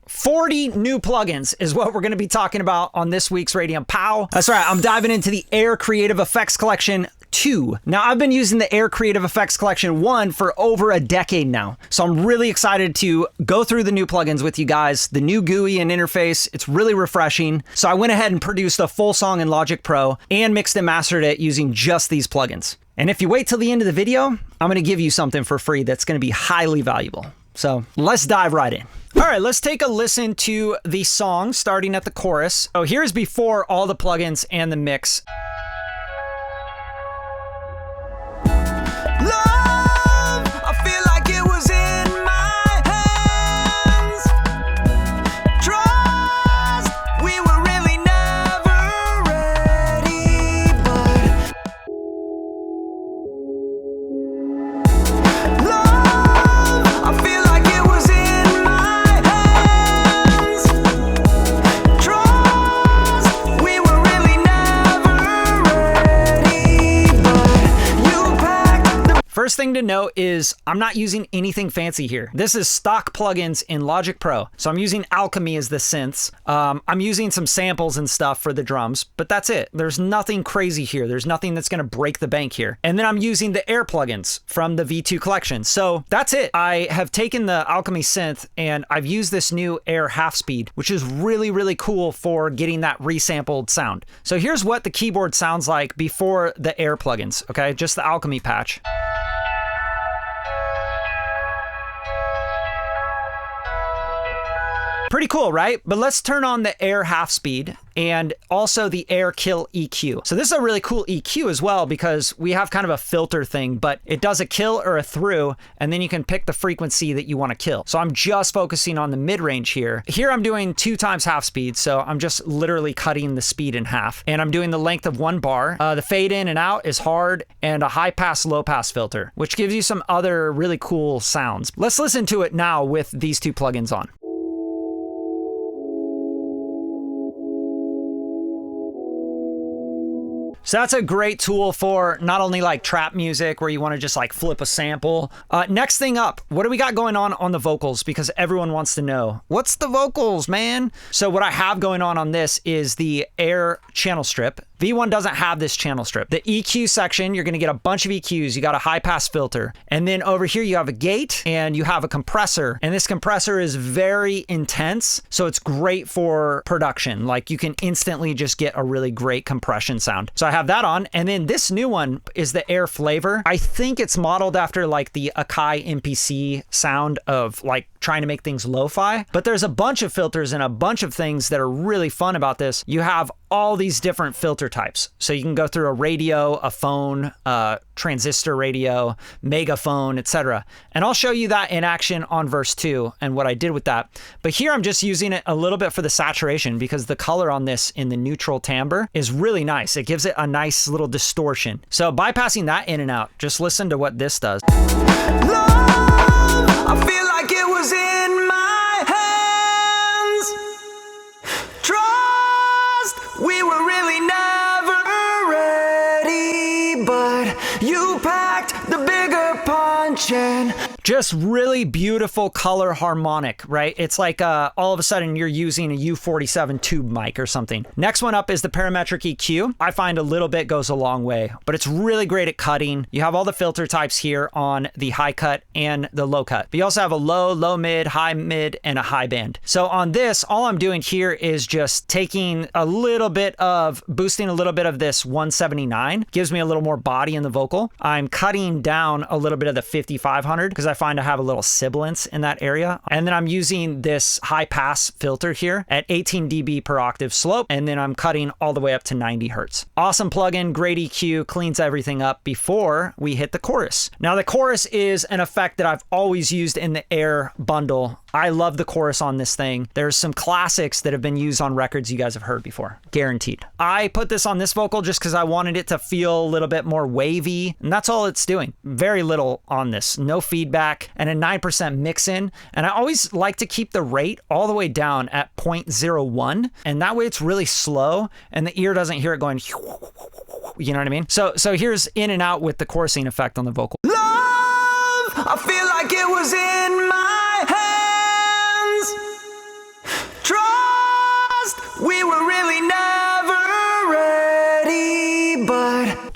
40 new plugins is what we're going to be talking about on this week's Radium Pow. That's right, I'm diving into the Air Creative Effects Collection 2. Now, I've been using the Air Creative Effects Collection 1 for over a decade now, so I'm really excited to go through the new plugins with you guys. The new GUI and interface, it's really refreshing. So I went ahead and produced a full song in Logic Pro and mixed and mastered it using just these plugins. And if you wait till the end of the video, I'm going to give you something for free that's going to be highly valuable. So let's dive right in. All right, let's take a listen to the song starting at the chorus. Oh, here's before all the plugins and the mix. First thing to note is I'm not using anything fancy here. This is stock plugins in Logic Pro. So I'm using Alchemy as the synths. I'm using some samples and stuff for the drums, but that's it. There's nothing crazy here. There's nothing that's gonna break the bank here. And then I'm using the Air plugins from the V2 collection. So that's it. I have taken the Alchemy synth and I've used this new Air half speed, which is really, really cool for getting that resampled sound. So here's what the keyboard sounds like before the Air plugins, okay? Just the Alchemy patch. Pretty cool, right? But let's turn on the Air half speed and also the Air kill EQ. So this is a really cool EQ as well because we have kind of a filter thing, but it does a kill or a through, and then you can pick the frequency that you want to kill. So I'm just focusing on the mid-range here. Here I'm doing 2 times half speed, so I'm just literally cutting the speed in half. And I'm doing the length of 1 bar. The fade in and out is hard, and a high pass, low pass filter, which gives you some other really cool sounds. Let's listen to it now with these 2 plugins on. So that's a great tool for not only like trap music where you want to just like flip a sample. Next thing up, what do we got going on the vocals? Because everyone wants to know, what's the vocals, man? So what I have going on this is the Air channel strip. V1 doesn't have this channel strip. The EQ section, you're gonna get a bunch of EQs. You got a high pass filter. And then over here you have a gate and you have a compressor. And this compressor is very intense. So it's great for production. Like you can instantly just get a really great compression sound. So I have that on. And then this new one is the Air flavor. I think it's modeled after like the Akai MPC sound of like trying to make things lo-fi. But there's a bunch of filters and a bunch of things that are really fun about this. You have all these different filter types. So you can go through a radio, a phone, transistor radio, megaphone, etc. And I'll show you that in action on verse 2 and what I did with that. But here I'm just using it a little bit for the saturation because the color on this in the neutral timbre is really nice. It gives it a nice little distortion. So bypassing that in and out, just listen to what this does. Love, I feel like it was in my hands. Trust, we were really never ready, but you packed the bigger punch and just really beautiful color harmonic, right? It's like all of a sudden you're using a U47 tube mic or something. Next one up is the parametric EQ. I find a little bit goes a long way, but it's really great at cutting. You have all the filter types here on the high cut and the low cut. But you also have a low, low mid, and a high band. So on this, all I'm doing here is just taking a little bit of, boosting a little bit of this 179, gives me a little more body in the vocal. I'm cutting down a little bit of the 5500 because I find I have a little sibilance in that area. And then I'm using this high pass filter here at 18 dB per octave slope. And then I'm cutting all the way up to 90 hertz. Awesome plugin, great EQ, cleans everything up before we hit the chorus. Now the chorus is an effect that I've always used in the Air bundle. I love the chorus on this thing. There's some classics that have been used on records you guys have heard before, guaranteed. I put this on this vocal just because I wanted it to feel a little bit more wavy, and that's all it's doing. Very little on this, no feedback, and a 9% mix in. And I always like to keep the rate all the way down at 0.01, and that way it's really slow, and the ear doesn't hear it going, you know what I mean? So here's in and out with the chorusing effect on the vocal. Love, I feel like it was in my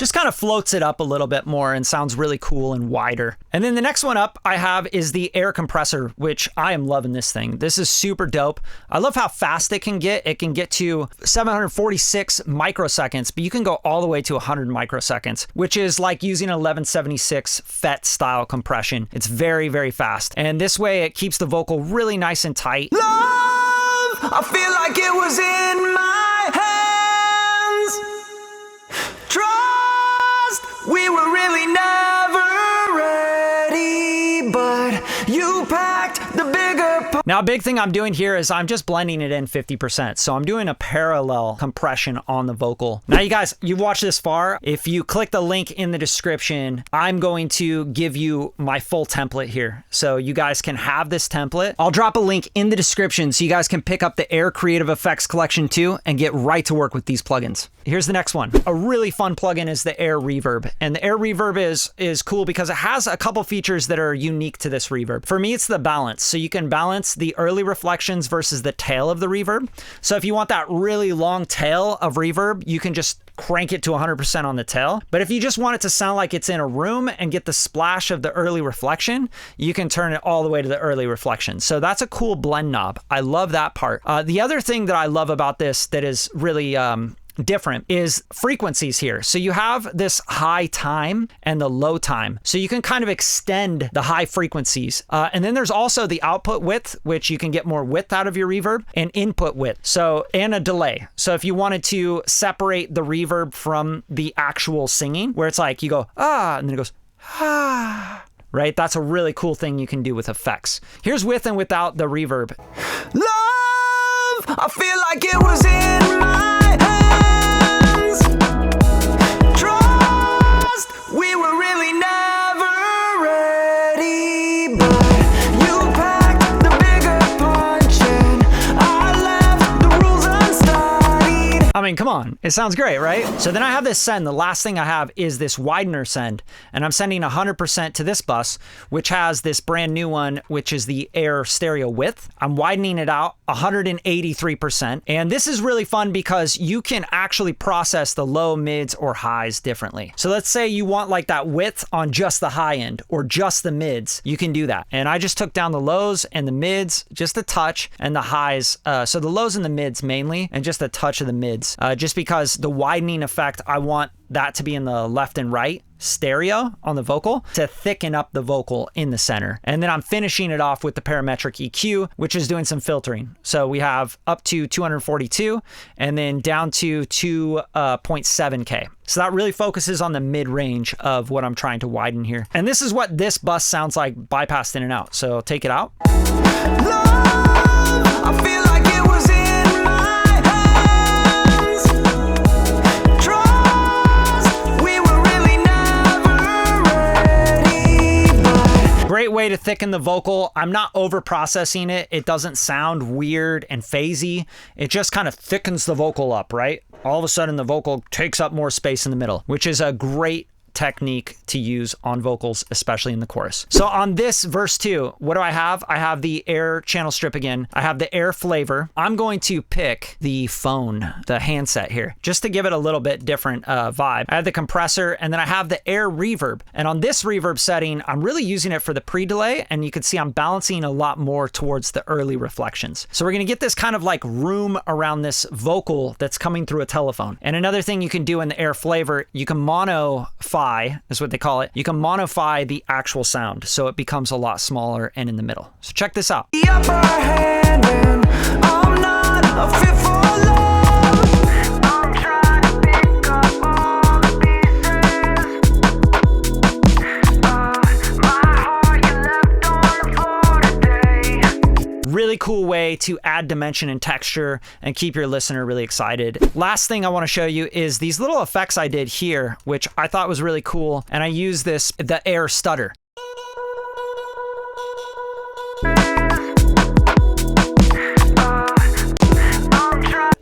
just kind of floats it up a little bit more and sounds really cool and wider. And then the next one up I have is the air compressor, which I am loving this thing. This is super dope. I love how fast it can get. It can get to 746 microseconds, but you can go all the way to 100 microseconds, which is like using an 1176 FET style compression. It's very, very fast. And this way it keeps the vocal really nice and tight. Love, I feel like it was in my hands. Trust, we were really never ready, but you packed the bigger part. Now, a big thing I'm doing here is I'm just blending it in 50%. So I'm doing a parallel compression on the vocal. Now, you guys, you've watched this far. If you click the link in the description, I'm going to give you my full template here. So you guys can have this template. I'll drop a link in the description so you guys can pick up the Air Creative Effects Collection too and get right to work with these plugins. Here's the next one. A really fun plugin is the Air Reverb. And the Air Reverb is cool because it has a couple features that are unique to this reverb. For me, it's the balance. So you can balance the early reflections versus the tail of the reverb. So if you want that really long tail of reverb, you can just crank it to 100% on the tail. But if you just want it to sound like it's in a room and get the splash of the early reflection, you can turn it all the way to the early reflection. So that's a cool blend knob. I love that part. The other thing that I love about this that is really different is frequencies here. So you have this high time and the low time. So you can kind of extend the high frequencies. And then there's also the output width, which you can get more width out of your reverb, and input width. So, and a delay. So if you wanted to separate the reverb from the actual singing, where it's like you go, ah, and then it goes, ah, right? That's a really cool thing you can do with effects. Here's with and without the reverb. Love, I feel like it was in my hands. Trust, we were really never ready, but you packed the bigger punch and I left the rules unstudied. I mean, come on, it sounds great, right? So then I have this send. The last thing I have is this widener send, and I'm sending 100% to this bus, which has this brand new one, which is the Air Stereo Width. I'm widening it out 183%. And this is really fun because you can actually process the low, mids, or highs differently. So let's say you want like that width on just the high end or just the mids, you can do that. And I just took down the lows and the mids, just a touch, and the highs. So the lows and the mids mainly, and just a touch of the mids, just because the widening effect, I want that to be in the left and right stereo on the vocal to thicken up the vocal in the center. And then I'm finishing it off with the parametric EQ, which is doing some filtering. So we have up to 242 and then down to 2.7K. So that really focuses on the mid range of what I'm trying to widen here. And this is what this bus sounds like bypassed in and out. So take it out. Love, I feel like it was in my hands. Trust, we were really never ready, but great way to thicken the vocal. I'm not over processing it. It doesn't sound weird and phasey. It just kind of thickens the vocal up, right? All of a sudden the vocal takes up more space in the middle, which is a great technique to use on vocals, especially in the chorus. So on this verse 2, what do I have? I have the Air channel strip again. I have the Air flavor. I'm going to pick the phone, the handset here, just to give it a little bit different vibe. I have the compressor, and then I have the Air reverb. And on this reverb setting, I'm really using it for the pre-delay, and you can see I'm balancing a lot more towards the early reflections. So we're gonna get this kind of like room around this vocal that's coming through a telephone. And another thing you can do in the Air flavor, you can monofy, is what they call it. You can monofy the actual sound, so it becomes a lot smaller and in the middle. So check this out. the upper hand and I'm not a fit for love. I'm trying to pick up all the pieces of my heart you left on the floor today. Really cool way to add dimension and texture and keep your listener really excited. Last thing I want to show you is these little effects I did here, which I thought was really cool. And I use this, the Air stutter.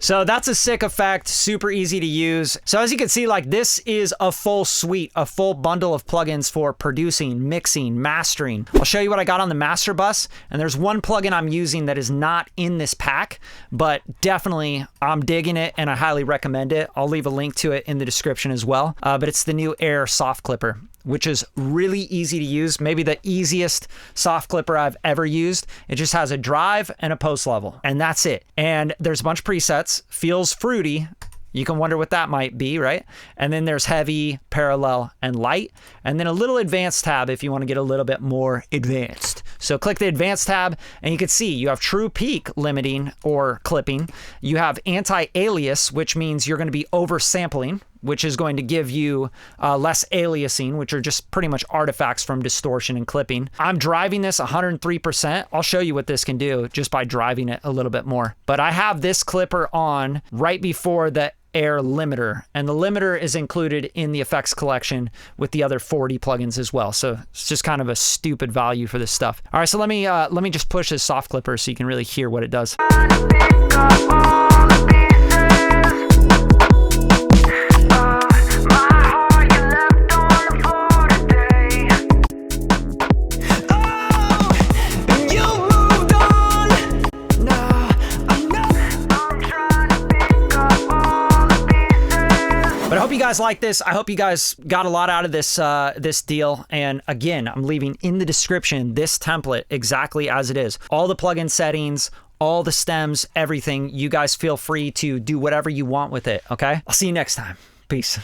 So that's a sick effect, super easy to use. So as you can see, like this is a full suite, a full bundle of plugins for producing, mixing, mastering. I'll show you what I got on the master bus. And there's one plugin I'm using that is not in this pack, but definitely I'm digging it and I highly recommend it. I'll leave a link to it in the description as well. But it's the new Air Soft Clipper, which is really easy to use. Maybe the easiest soft clipper I've ever used. It just has a drive and a post level, and that's it. And there's a bunch of presets. Feels fruity. You can wonder what that might be, right? And then there's heavy, parallel, and light. And then a little advanced tab if you want to get a little bit more advanced. So click the advanced tab and you can see you have true peak limiting or clipping. You have anti-alias, which means you're going to be oversampling, which is going to give you less aliasing, which are just pretty much artifacts from distortion and clipping. I'm driving this 103%. I'll show you what this can do just by driving it a little bit more. But I have this clipper on right before the Air limiter, and the limiter is included in the effects collection with the other 40 plugins as well. So it's just kind of a stupid value for this stuff. All right, so let me just push this soft clipper so you can really hear what it does. But I hope you guys like this. I hope you guys got a lot out of this this deal. And again, I'm leaving in the description this template exactly as it is. All the plugin settings, all the stems, everything. You guys feel free to do whatever you want with it, okay? I'll see you next time. Peace.